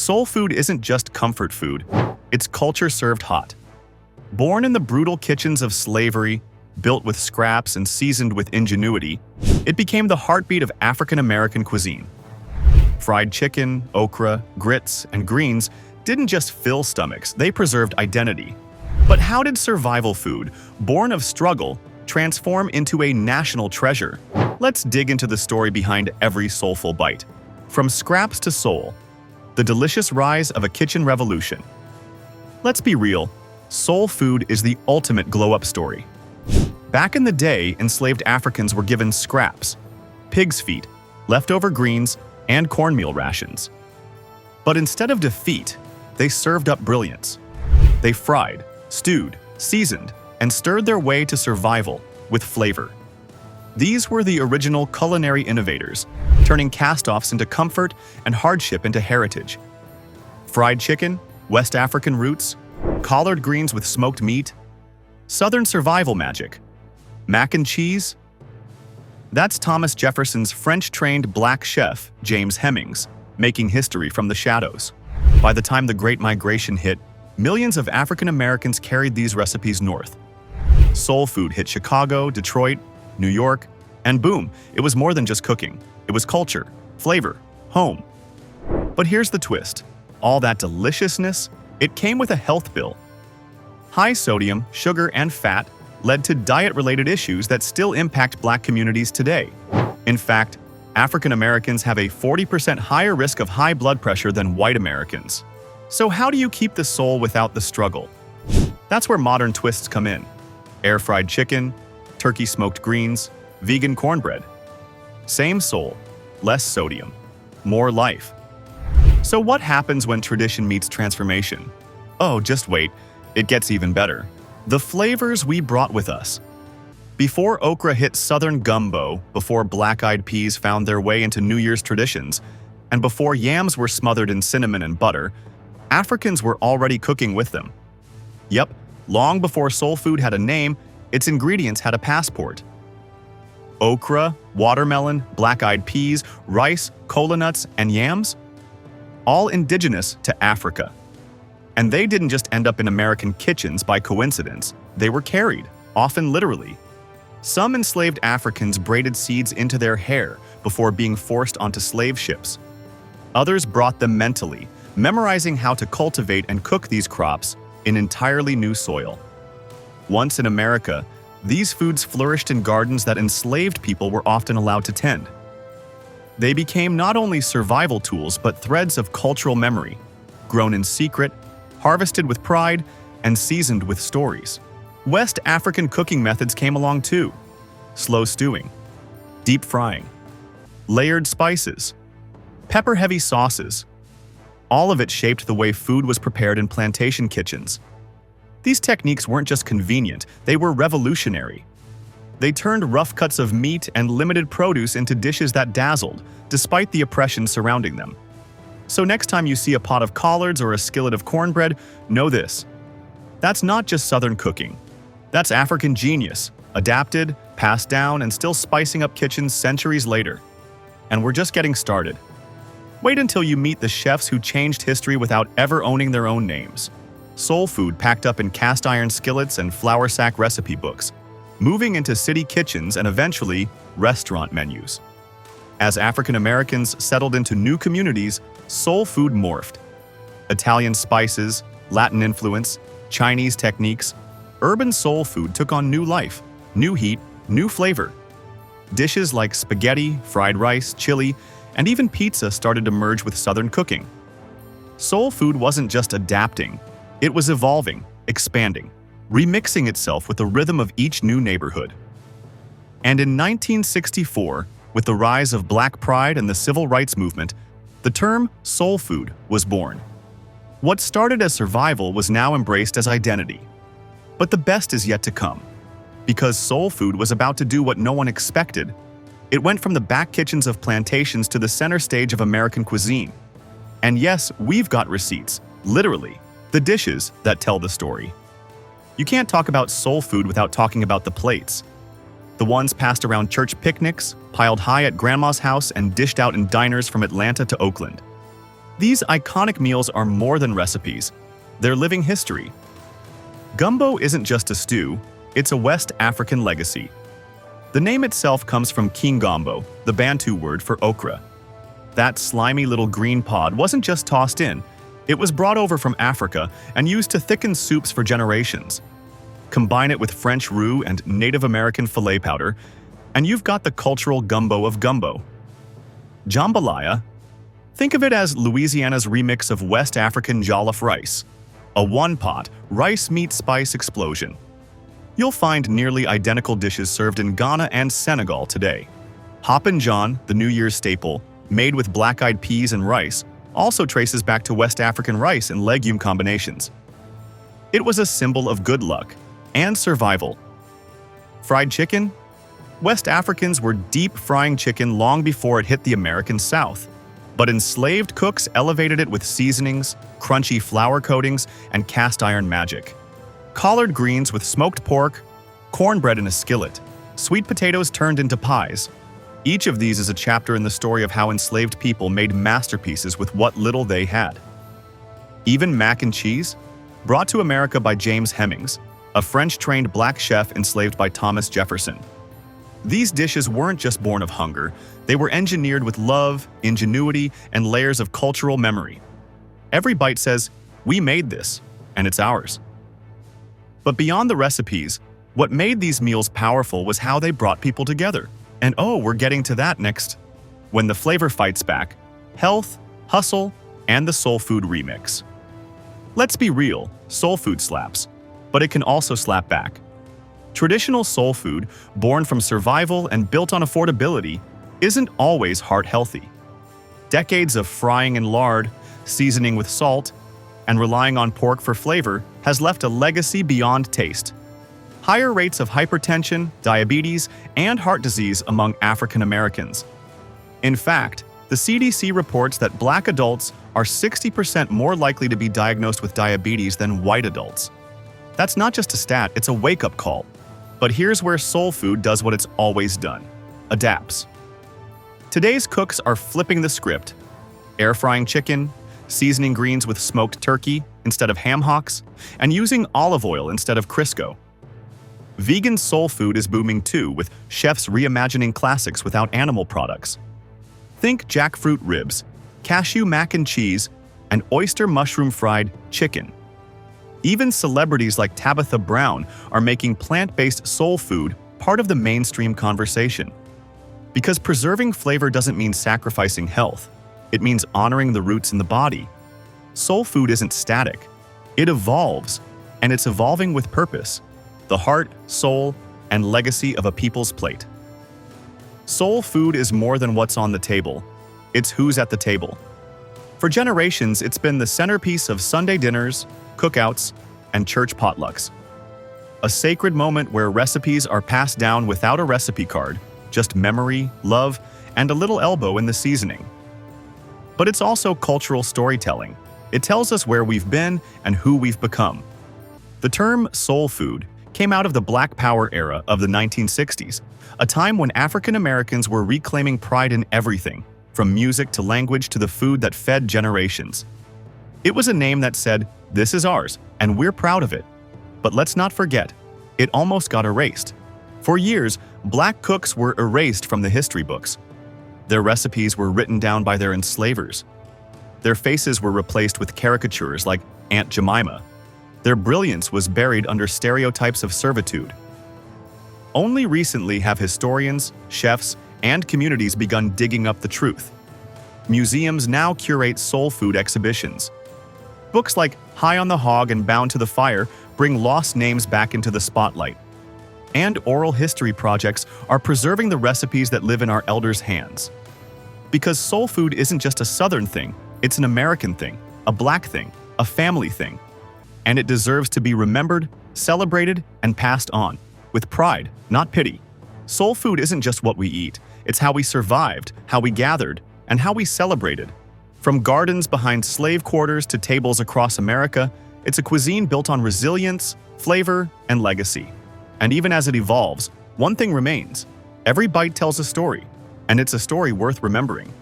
Soul food isn't just comfort food, it's culture served hot. Born in the brutal kitchens of slavery, built with scraps and seasoned with ingenuity, it became the heartbeat of African American cuisine. Fried chicken, okra, grits, and greens didn't just fill stomachs, they preserved identity. But how did survival food, born of struggle, transform into a national treasure? Let's dig into the story behind every soulful bite. From scraps to soul, the delicious rise of a kitchen revolution. Let's be real, soul food is the ultimate glow-up story. Back in the day, enslaved Africans were given scraps, pig's feet, leftover greens, and cornmeal rations. But instead of defeat, they served up brilliance. They fried, stewed, seasoned, and stirred their way to survival with flavor. These were the original culinary innovators, turning cast-offs into comfort and hardship into heritage. Fried chicken, West African roots, collard greens with smoked meat, Southern survival magic, mac and cheese. That's Thomas Jefferson's French-trained black chef, James Hemings, making history from the shadows. By the time the Great Migration hit, millions of African Americans carried these recipes north. Soul food hit Chicago, Detroit, New York, and boom, it was more than just cooking. It was culture, flavor, home. But here's the twist. All that deliciousness, it came with a health bill. High sodium, sugar, and fat led to diet-related issues that still impact Black communities today. In fact, African Americans have a 40% higher risk of high blood pressure than white Americans. So how do you keep the soul without the struggle? That's where modern twists come in. Air-fried chicken, turkey smoked greens, vegan cornbread. Same soul, less sodium, more life. So what happens when tradition meets transformation? Oh, just wait, it gets even better. The flavors we brought with us. Before okra hit Southern gumbo, before black-eyed peas found their way into New Year's traditions, and before yams were smothered in cinnamon and butter, Africans were already cooking with them. Yep, long before soul food had a name, its ingredients had a passport. Okra, watermelon, black-eyed peas, rice, kola nuts, and yams? All indigenous to Africa. And they didn't just end up in American kitchens by coincidence. They were carried, often literally. Some enslaved Africans braided seeds into their hair before being forced onto slave ships. Others brought them mentally, memorizing how to cultivate and cook these crops in entirely new soil. Once in America, these foods flourished in gardens that enslaved people were often allowed to tend. They became not only survival tools but threads of cultural memory, grown in secret, harvested with pride, and seasoned with stories. West African cooking methods came along too. Slow stewing, deep frying, layered spices, pepper-heavy sauces. All of it shaped the way food was prepared in plantation kitchens. These techniques weren't just convenient, they were revolutionary. They turned rough cuts of meat and limited produce into dishes that dazzled, despite the oppression surrounding them. So next time you see a pot of collards or a skillet of cornbread, know this. That's not just Southern cooking. That's African genius, adapted, passed down, and still spicing up kitchens centuries later. And we're just getting started. Wait until you meet the chefs who changed history without ever owning their own names. Soul food packed up in cast-iron skillets and flour sack recipe books, moving into city kitchens and eventually restaurant menus. As African Americans settled into new communities, soul food morphed. Italian spices, Latin influence, Chinese techniques, urban soul food took on new life, new heat, new flavor. Dishes like spaghetti, fried rice, chili, and even pizza started to merge with Southern cooking. Soul food wasn't just adapting, it was evolving, expanding, remixing itself with the rhythm of each new neighborhood. And in 1964, with the rise of Black pride and the civil rights movement, the term soul food was born. What started as survival was now embraced as identity. But the best is yet to come. Because soul food was about to do what no one expected, it went from the back kitchens of plantations to the center stage of American cuisine. And yes, we've got receipts, literally, the dishes that tell the story. You can't talk about soul food without talking about the plates. The ones passed around church picnics, piled high at grandma's house, and dished out in diners from Atlanta to Oakland. These iconic meals are more than recipes. They're living history. Gumbo isn't just a stew, it's a West African legacy. The name itself comes from kingombo, the Bantu word for okra. That slimy little green pod wasn't just tossed in, it was brought over from Africa and used to thicken soups for generations. Combine it with French roux and Native American filet powder, and you've got the cultural gumbo of gumbo. Jambalaya? Think of it as Louisiana's remix of West African jollof rice. A one-pot, rice-meat-spice explosion. You'll find nearly identical dishes served in Ghana and Senegal today. Hoppin' John, the New Year's staple, made with black-eyed peas and rice, also traces back to West African rice and legume combinations. It was a symbol of good luck and survival. Fried chicken? West Africans were deep-frying chicken long before it hit the American South. But enslaved cooks elevated it with seasonings, crunchy flour coatings, and cast-iron magic. Collard greens with smoked pork, cornbread in a skillet, sweet potatoes turned into pies. Each of these is a chapter in the story of how enslaved people made masterpieces with what little they had. Even mac and cheese? Brought to America by James Hemings, a French-trained black chef enslaved by Thomas Jefferson. These dishes weren't just born of hunger, they were engineered with love, ingenuity, and layers of cultural memory. Every bite says, "We made this, and it's ours." But beyond the recipes, what made these meals powerful was how they brought people together. And oh, we're getting to that next. When the flavor fights back, health, hustle, and the soul food remix. Let's be real, soul food slaps, but it can also slap back. Traditional soul food, born from survival and built on affordability, isn't always heart-healthy. Decades of frying in lard, seasoning with salt, and relying on pork for flavor has left a legacy beyond taste. Higher rates of hypertension, diabetes, and heart disease among African Americans. In fact, the CDC reports that Black adults are 60% more likely to be diagnosed with diabetes than white adults. That's not just a stat, it's a wake-up call. But here's where soul food does what it's always done: adapts. Today's cooks are flipping the script, air-frying chicken, seasoning greens with smoked turkey instead of ham hocks, and using olive oil instead of Crisco. Vegan soul food is booming too, with chefs reimagining classics without animal products. Think jackfruit ribs, cashew mac and cheese, and oyster mushroom fried chicken. Even celebrities like Tabitha Brown are making plant-based soul food part of the mainstream conversation. Because preserving flavor doesn't mean sacrificing health, it means honoring the roots in the body. Soul food isn't static. It evolves, and it's evolving with purpose: the heart, soul, and legacy of a people's plate. Soul food is more than what's on the table. It's who's at the table. For generations, it's been the centerpiece of Sunday dinners, cookouts, and church potlucks. A sacred moment where recipes are passed down without a recipe card, just memory, love, and a little elbow in the seasoning. But it's also cultural storytelling. It tells us where we've been and who we've become. The term soul food came out of the Black Power era of the 1960s, a time when African Americans were reclaiming pride in everything, from music to language to the food that fed generations. It was a name that said, "This is ours, and we're proud of it." But let's not forget, it almost got erased. For years, Black cooks were erased from the history books. Their recipes were written down by their enslavers. Their faces were replaced with caricatures like Aunt Jemima. Their brilliance was buried under stereotypes of servitude. Only recently have historians, chefs, and communities begun digging up the truth. Museums now curate soul food exhibitions. Books like High on the Hog and Bound to the Fire bring lost names back into the spotlight. And oral history projects are preserving the recipes that live in our elders' hands. Because soul food isn't just a Southern thing, it's an American thing, a Black thing, a family thing. And it deserves to be remembered, celebrated, and passed on, with pride, not pity. Soul food isn't just what we eat, it's how we survived, how we gathered, and how we celebrated. From gardens behind slave quarters to tables across America, it's a cuisine built on resilience, flavor, and legacy. And even as it evolves, one thing remains: every bite tells a story, and it's a story worth remembering.